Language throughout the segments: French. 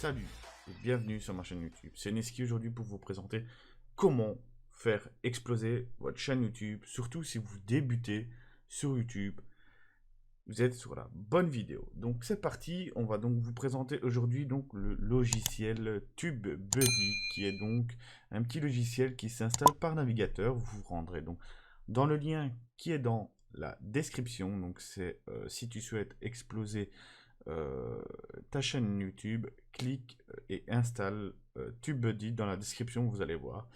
Salut et bienvenue sur ma chaîne YouTube. C'est Neski aujourd'hui pour vous présenter comment faire exploser votre chaîne YouTube, surtout si vous débutez sur YouTube. Vous êtes sur la bonne vidéo. Donc c'est parti, on va donc vous présenter aujourd'hui donc le logiciel TubeBuddy qui est donc un petit logiciel qui s'installe par navigateur. Vous vous rendrez donc dans le lien qui est dans la description. Donc c'est si tu souhaites exploser ta chaîne YouTube, clique et installe TubeBuddy dans la description, vous allez voir.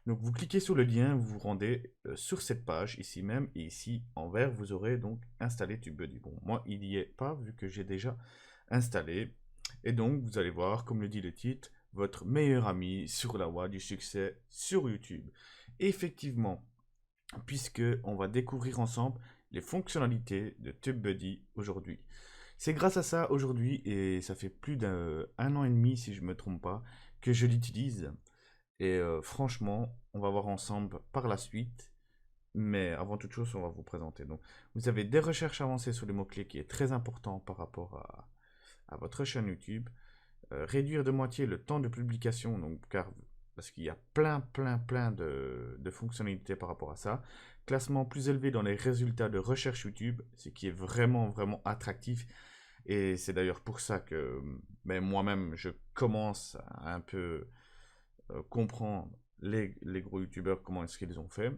Donc vous cliquez sur le lien, vous vous rendez sur cette page ici même, et ici en vert vous aurez donc installé TubeBuddy. Bon, moi il n'y est pas vu que j'ai déjà installé. Et donc vous allez voir, comme le dit le titre, votre meilleur ami sur la voie du succès sur YouTube. Et effectivement, puisque on va découvrir ensemble les fonctionnalités de TubeBuddy aujourd'hui. C'est grâce à ça aujourd'hui, et ça fait plus d'un an et demi si je ne me trompe pas, que je l'utilise. Et franchement, on va voir ensemble par la suite. Mais avant toute chose, on va vous présenter. Donc, vous avez des recherches avancées sur les mots-clés qui est très important par rapport à votre chaîne YouTube. Réduire de moitié le temps de publication, donc, parce qu'il y a plein de fonctionnalités par rapport à ça. Classement plus élevé dans les résultats de recherche YouTube, ce qui est vraiment attractif. Et c'est d'ailleurs pour ça que moi-même, je commence à un peu comprendre les gros youtubeurs, comment est-ce qu'ils ont fait.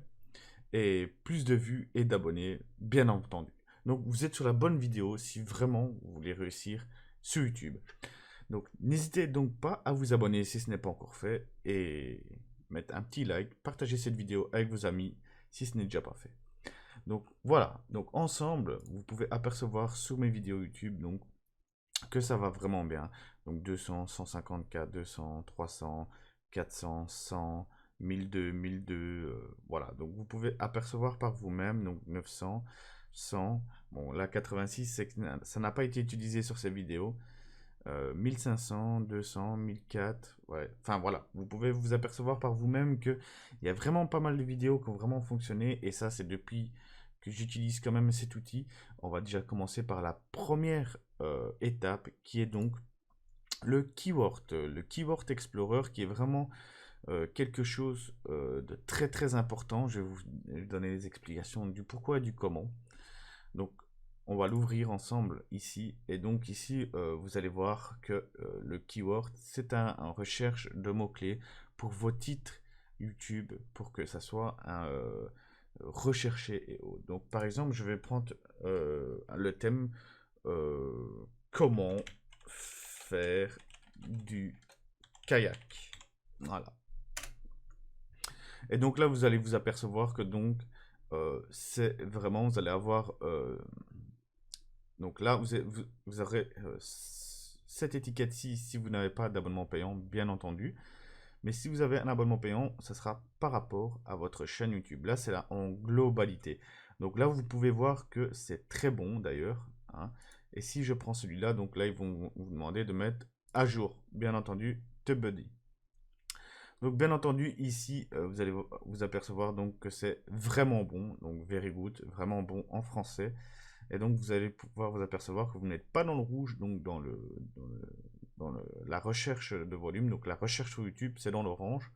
Et plus de vues et d'abonnés, bien entendu. Donc vous êtes sur la bonne vidéo si vraiment vous voulez réussir sur YouTube. Donc n'hésitez donc pas à vous abonner si ce n'est pas encore fait. Et mettre un petit like, partager cette vidéo avec vos amis si ce n'est déjà pas fait. Donc voilà, donc ensemble, vous pouvez apercevoir sur mes vidéos YouTube donc, que ça va vraiment bien. Donc 200, 154, 200, 300, 400, 100, 1002, 1002, voilà. Donc vous pouvez apercevoir par vous-même, donc 900, 100, bon là 86, c'est que ça n'a pas été utilisé sur ces vidéos. 1500, 200, 1004, ouais. Enfin voilà, vous pouvez vous apercevoir par vous-même que il y a vraiment pas mal de vidéos qui ont vraiment fonctionné, et ça c'est depuis que j'utilise quand même cet outil. On va déjà commencer par la première étape qui est donc le Keyword Explorer, qui est vraiment quelque chose de très important. Je vais vous donner les explications du pourquoi et du comment. Donc on va l'ouvrir ensemble ici, et donc ici vous allez voir que le keyword c'est un recherche de mots-clés pour vos titres YouTube, pour que ça soit un recherché et autres. Donc par exemple je vais prendre le thème comment faire du kayak, voilà. Et donc là vous allez vous apercevoir que donc c'est vraiment, vous allez avoir donc là, vous aurez cette étiquette-ci si vous n'avez pas d'abonnement payant, bien entendu. Mais si vous avez un abonnement payant, ça sera par rapport à votre chaîne YouTube. Là, c'est là en globalité. Donc là, vous pouvez voir que c'est très bon d'ailleurs, hein. Et si je prends celui-là, donc là, ils vont vous demander de mettre à jour, bien entendu, TubeBuddy. Donc bien entendu, ici, vous allez vous apercevoir donc que c'est vraiment bon, donc very good, vraiment bon en français. Et donc, vous allez pouvoir vous apercevoir que vous n'êtes pas dans le rouge, donc la recherche de volume. Donc, la recherche sur YouTube, c'est dans l'orange.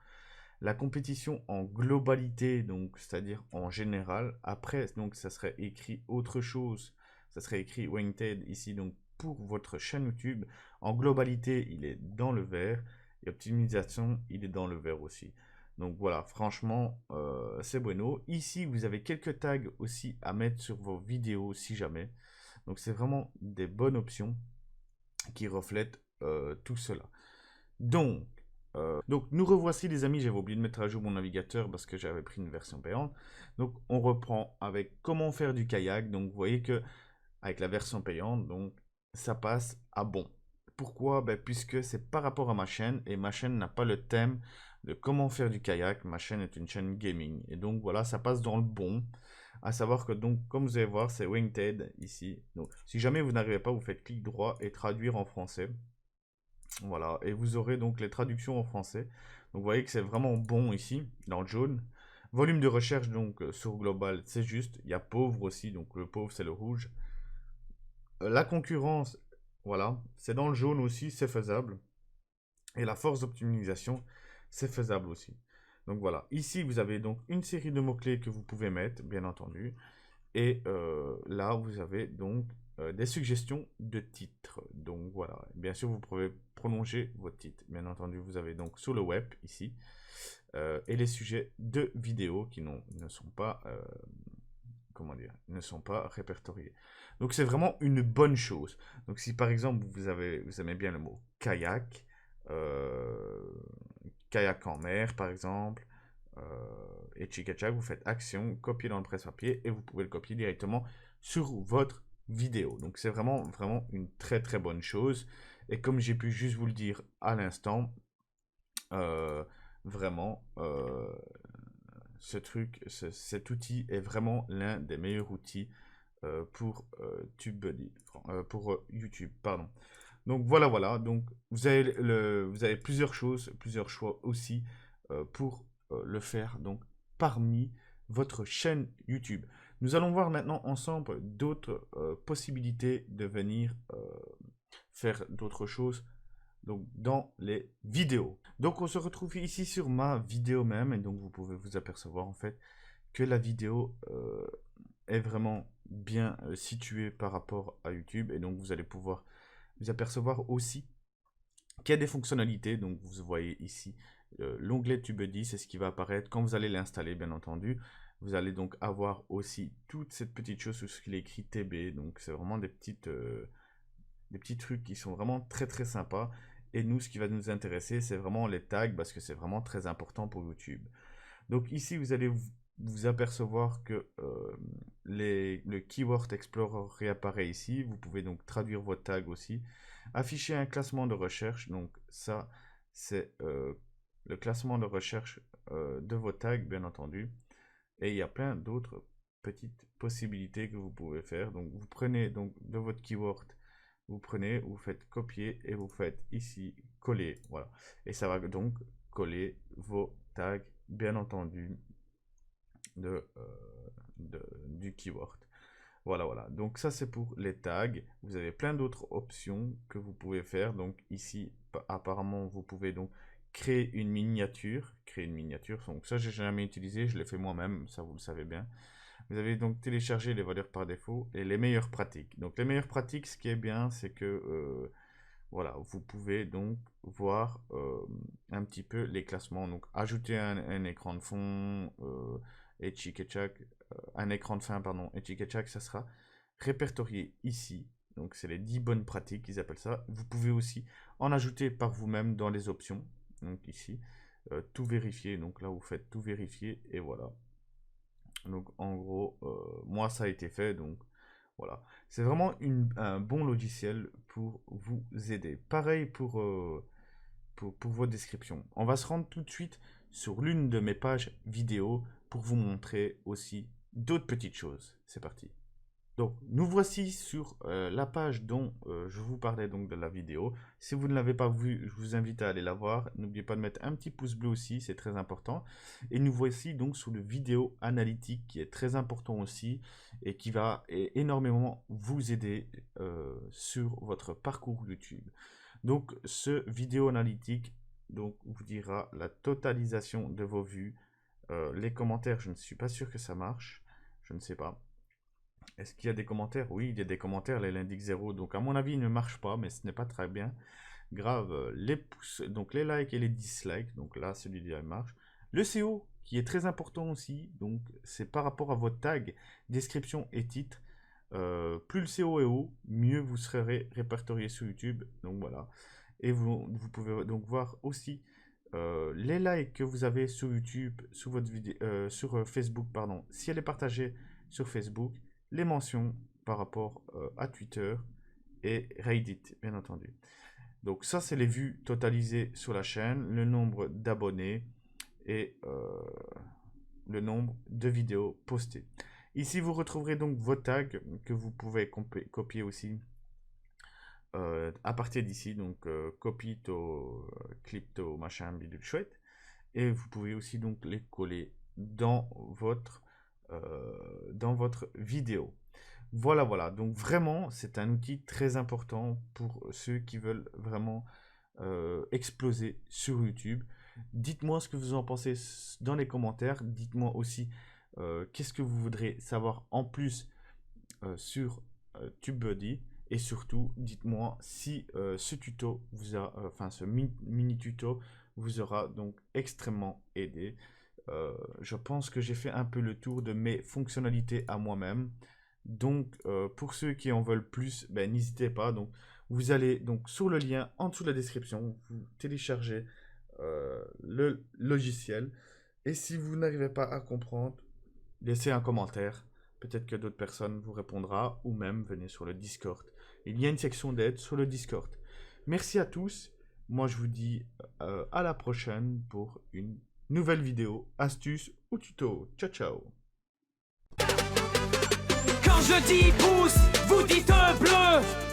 La compétition en globalité, donc c'est-à-dire en général. Après, donc, ça serait écrit autre chose. Ça serait écrit Wanted ici, donc pour votre chaîne YouTube. En globalité, il est dans le vert. Et optimisation, il est dans le vert aussi. Donc voilà, franchement, c'est bueno. Ici, vous avez quelques tags aussi à mettre sur vos vidéos si jamais. Donc c'est vraiment des bonnes options qui reflètent tout cela. Donc nous revoici les amis, j'avais oublié de mettre à jour mon navigateur parce que j'avais pris une version payante. Donc on reprend avec comment faire du kayak. Donc vous voyez que avec la version payante, donc ça passe à bon. Pourquoi? Ben, puisque c'est par rapport à ma chaîne, et ma chaîne n'a pas le thème de comment faire du kayak. Ma chaîne est une chaîne gaming, et donc voilà, ça passe dans le bon. À savoir que donc, comme vous allez voir, c'est Wingted ici. Donc si jamais vous n'arrivez pas, vous faites clic droit et traduire en français. Voilà, et vous aurez donc les traductions en français. Donc vous voyez que c'est vraiment bon ici, dans le jaune. Volume de recherche donc sur global, c'est juste. Il y a pauvre aussi, donc le pauvre c'est le rouge. La concurrence, voilà, c'est dans le jaune aussi, c'est faisable. Et la force d'optimisation, c'est faisable aussi. Donc voilà, ici vous avez donc une série de mots-clés que vous pouvez mettre, bien entendu. Et là, vous avez donc des suggestions de titres. Donc voilà, bien sûr, vous pouvez prolonger votre titre. Bien entendu, vous avez donc sur le web ici et les sujets de vidéos qui ne sont pas, comment dire, ne sont pas répertoriés. Donc c'est vraiment une bonne chose. Donc si par exemple vous aimez bien le mot kayak, euh, kayak en mer par exemple, et Chikachak, vous faites action, copier dans le presse-papier et vous pouvez le copier directement sur votre vidéo. Donc c'est vraiment, vraiment une très très bonne chose. Et comme j'ai pu juste vous le dire à l'instant, euh, vraiment, cet outil est vraiment l'un des meilleurs outils pour TubeBuddy, pour YouTube, pardon. Donc voilà, voilà. Donc vous avez plusieurs choses, plusieurs choix aussi pour le faire. Donc parmi votre chaîne YouTube. Nous allons voir maintenant ensemble d'autres possibilités de venir faire d'autres choses donc dans les vidéos. Donc on se retrouve ici sur ma vidéo même et donc vous pouvez vous apercevoir en fait que la vidéo est vraiment bien située par rapport à YouTube et donc vous allez pouvoir vous apercevoir aussi qu'il y a des fonctionnalités. Donc vous voyez ici l'onglet TubeBuddy, c'est ce qui va apparaître quand vous allez l'installer bien entendu. Vous allez donc avoir aussi toute cette petite chose sur ce qu'il est écrit TB. Donc c'est vraiment des petits trucs qui sont vraiment très très sympas. Et nous, ce qui va nous intéresser, c'est vraiment les tags parce que c'est vraiment très important pour YouTube. Donc ici, vous allez vous apercevoir que le Keyword Explorer réapparaît ici. Vous pouvez donc traduire vos tags aussi. Afficher un classement de recherche. Donc ça, c'est le classement de recherche de vos tags, bien entendu. Et il y a plein d'autres petites possibilités que vous pouvez faire. Donc vous prenez donc de votre keyword, vous prenez, vous faites copier et vous faites ici coller. Voilà. Et ça va donc coller vos tags, bien entendu, du keyword. Voilà, voilà. Donc ça, c'est pour les tags. Vous avez plein d'autres options que vous pouvez faire. Donc ici, apparemment, vous pouvez donc créer une miniature. Créer une miniature. Donc ça, j'ai jamais utilisé. Je l'ai fait moi-même. Ça, vous le savez bien. Vous avez donc téléchargé les valeurs par défaut et les meilleures pratiques. Donc les meilleures pratiques, ce qui est bien, c'est que voilà, vous pouvez donc voir un petit peu les classements. Donc ajouter un écran de fond et un écran de fin, pardon, et Chicketchack, ça sera répertorié ici. Donc c'est les 10 bonnes pratiques, ils appellent ça. Vous pouvez aussi en ajouter par vous-même dans les options. Donc ici, tout vérifier. Donc là, vous faites tout vérifier et voilà. Donc en gros, moi ça a été fait, donc voilà. C'est vraiment un bon logiciel pour vous aider. Pareil pour vos descriptions. On va se rendre tout de suite sur l'une de mes pages vidéo pour vous montrer aussi d'autres petites choses. C'est parti. Donc, nous voici sur la page dont je vous parlais donc de la vidéo. Si vous ne l'avez pas vue, je vous invite à aller la voir. N'oubliez pas de mettre un petit pouce bleu aussi, c'est très important. Et nous voici donc sur le vidéo analytique qui est très important aussi et qui va énormément vous aider sur votre parcours YouTube. Donc, ce vidéo analytique donc, vous dira la totalisation de vos vues. Les commentaires, je ne suis pas sûr que ça marche. Je ne sais pas. Est-ce qu'il y a des commentaires? Oui, il y a des commentaires, les l'indique 0. Donc, à mon avis, il ne marche pas, mais ce n'est pas très bien. Grave, les pouces, donc les likes et les dislikes. Donc là, celui-là marche. Le SEO, qui est très important aussi. Donc, c'est par rapport à vos tags, description et titre. Plus le SEO est haut, mieux vous serez répertorié sur YouTube. Donc voilà. Et vous pouvez donc voir aussi les likes que vous avez sur YouTube, sur votre vidéo, sur Facebook, pardon, si elle est partagée sur Facebook, les mentions par rapport à Twitter et Reddit, bien entendu. Donc ça, c'est les vues totalisées sur la chaîne, le nombre d'abonnés et le nombre de vidéos postées. Ici, vous retrouverez donc vos tags que vous pouvez copier aussi à partir d'ici. Donc, copie to, clip to, machin, bidule chouette. Et vous pouvez aussi donc les coller dans votre vidéo. Voilà, voilà. Donc vraiment, c'est un outil très important pour ceux qui veulent vraiment exploser sur YouTube. Dites-moi ce que vous en pensez dans les commentaires. Dites-moi aussi qu'est-ce que vous voudrez savoir en plus sur TubeBuddy. Et surtout, dites-moi si ce tuto vous a, ce mini tuto vous aura donc extrêmement aidé. Je pense que j'ai fait un peu le tour de mes fonctionnalités à moi-même. Donc, pour ceux qui en veulent plus, ben, n'hésitez pas. Donc, vous allez donc sur le lien en dessous de la description, vous téléchargez le logiciel. Et si vous n'arrivez pas à comprendre, laissez un commentaire. Peut-être que d'autres personnes vous répondront ou même venez sur le Discord. Il y a une section d'aide sur le Discord. Merci à tous. Moi, je vous dis à la prochaine pour une nouvelle vidéo, astuce ou tuto. Ciao, ciao. Quand je dis pouce, vous dites bleu.